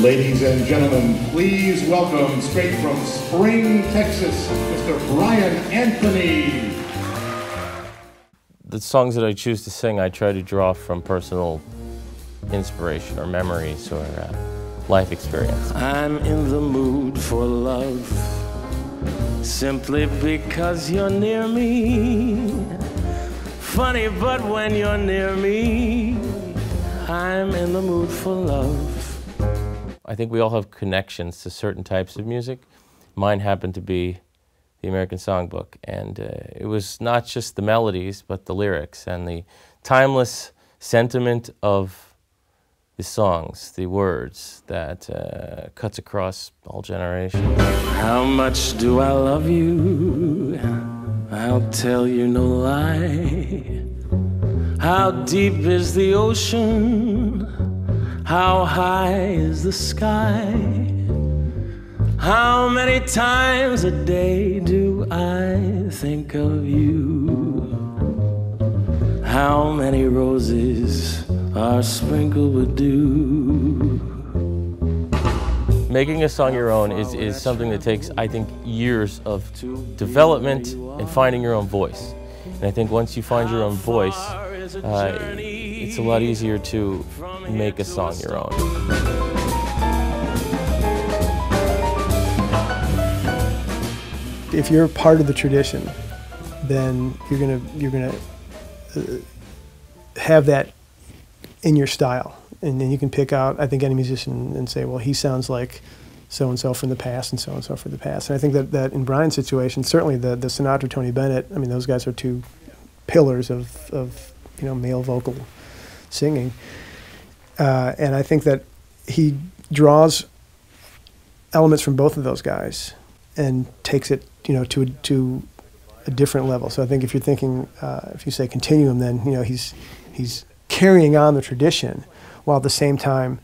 Ladies and gentlemen, please welcome, straight from Spring, Texas, Mr. Bryan Anthony. The songs that I choose to sing, I try to draw from personal inspiration or memories or life experience. I'm in the mood for love, simply because you're near me. Funny, but when you're near me, I'm in the mood for love. I think we all have connections to certain types of music. Mine happened to be the American Songbook, and it was not just the melodies, but the lyrics and the timeless sentiment of the songs, the words that cuts across all generations. How much do I love you? I'll tell you no lie. How deep is the ocean? How high is the sky? How many times a day do I think of you? How many roses are sprinkled with dew? Making a song your own is something that takes, I think, years of development and finding your own voice. And I think once you find your own voice, it's a lot easier to make a song your own. If you're part of the tradition, then you're gonna have that in your style, and then you can pick out, I think, any musician and say, well, he sounds like so-and-so from the past and so-and-so from the past. And I think that in Bryan's situation, certainly the Sinatra, Tony Bennett, I mean, those guys are two pillars of male vocal singing. And I think that he draws elements from both of those guys and takes it, to a different level. So I think if you're thinking, if you say continuum, then he's carrying on the tradition while at the same time,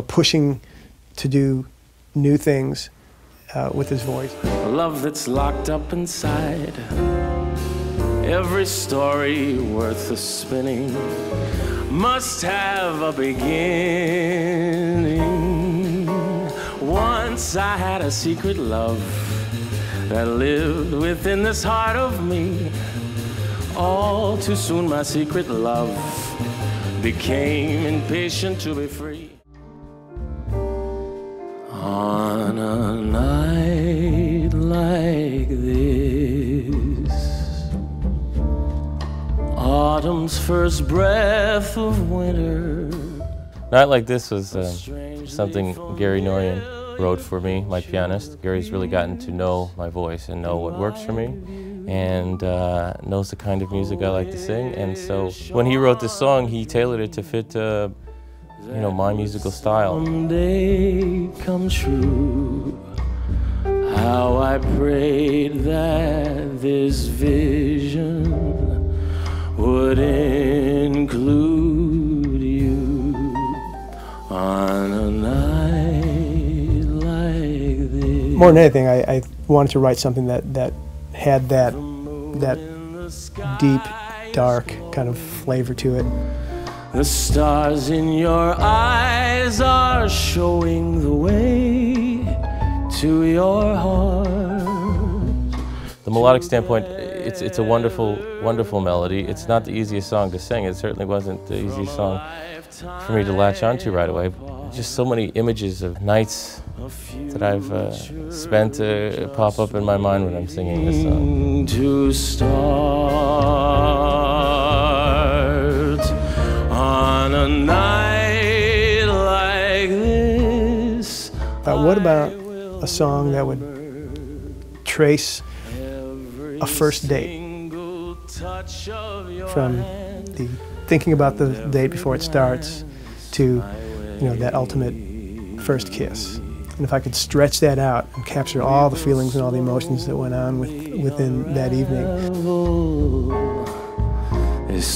pushing to do new things with his voice. A love that's locked up inside. Every story worth the spinning must have a beginning. Once I had a secret love that lived within this heart of me. All too soon my secret love became impatient to be free. On a night like this, autumn's first breath of winter. Night Like This was something Gary Norian wrote for me, my pianist. Gary's really gotten to know my voice and know what works for me, and knows the kind of music I like to sing. And so when he wrote this song, he tailored it to fit my musical style. Someday come true. How I prayed that this vision would include you on a night like this. More than anything, I wanted to write something that had that deep, dark kind of flavor to it. The stars in your eyes are showing the way to your heart. The melodic standpoint, it's a wonderful, wonderful melody. It's not the easiest song to sing. It certainly wasn't the easiest song for me to latch onto right away. Just so many images of nights that I've spent pop up in my mind when I'm singing this song. To start on a night like this. What about a song that would trace a first date from the thinking about the date before it starts to that ultimate first kiss? And if I could stretch that out and capture all the feelings and all the emotions that went on within that evening. This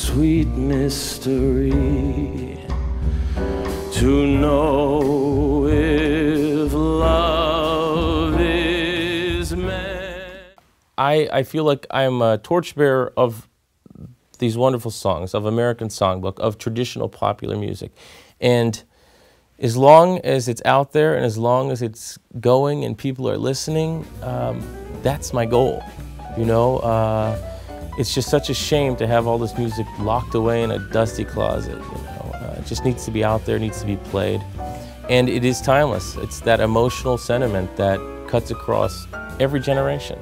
sweet mystery to know if love is meant. I feel like I'm a torchbearer of these wonderful songs, of American Songbook, of traditional popular music. And as long as it's out there and as long as it's going and people are listening, that's my goal. You know, it's just such a shame to have all this music locked away in a dusty closet. You know, it just needs to be out there, needs to be played, and it is timeless. It's that emotional sentiment that cuts across every generation.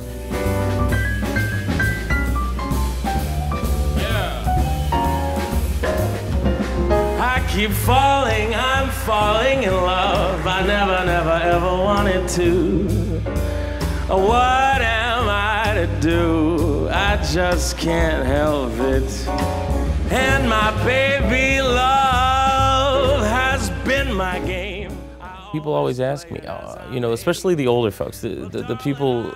Keep falling, I'm falling in love. I never, never, ever wanted to. What am I to do? I just can't help it. And my baby love has been my game. People always ask me, you know, especially the older folks, the people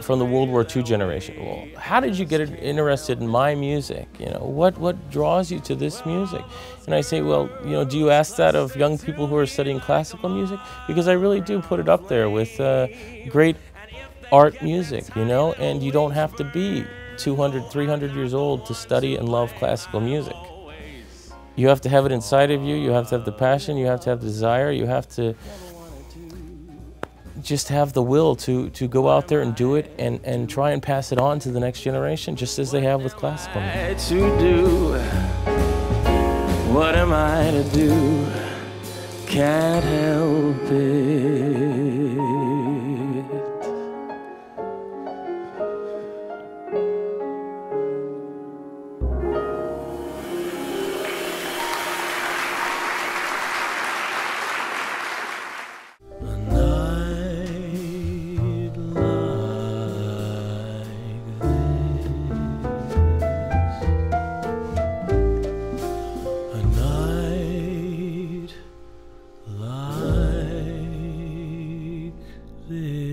from the World War II generation. Well, how did you get interested in my music? You know, what draws you to this music? And I say, well, you know, do you ask that of young people who are studying classical music? Because I really do put it up there with great art music, you know, and you don't have to be 200, 300 years old to study and love classical music. You have to have it inside of you, you have to have the passion, you have to have the desire, you have to just have the will to go out there and do it and try and pass it on to the next generation, just as they have with classical music. What am I to do? Can't help it. This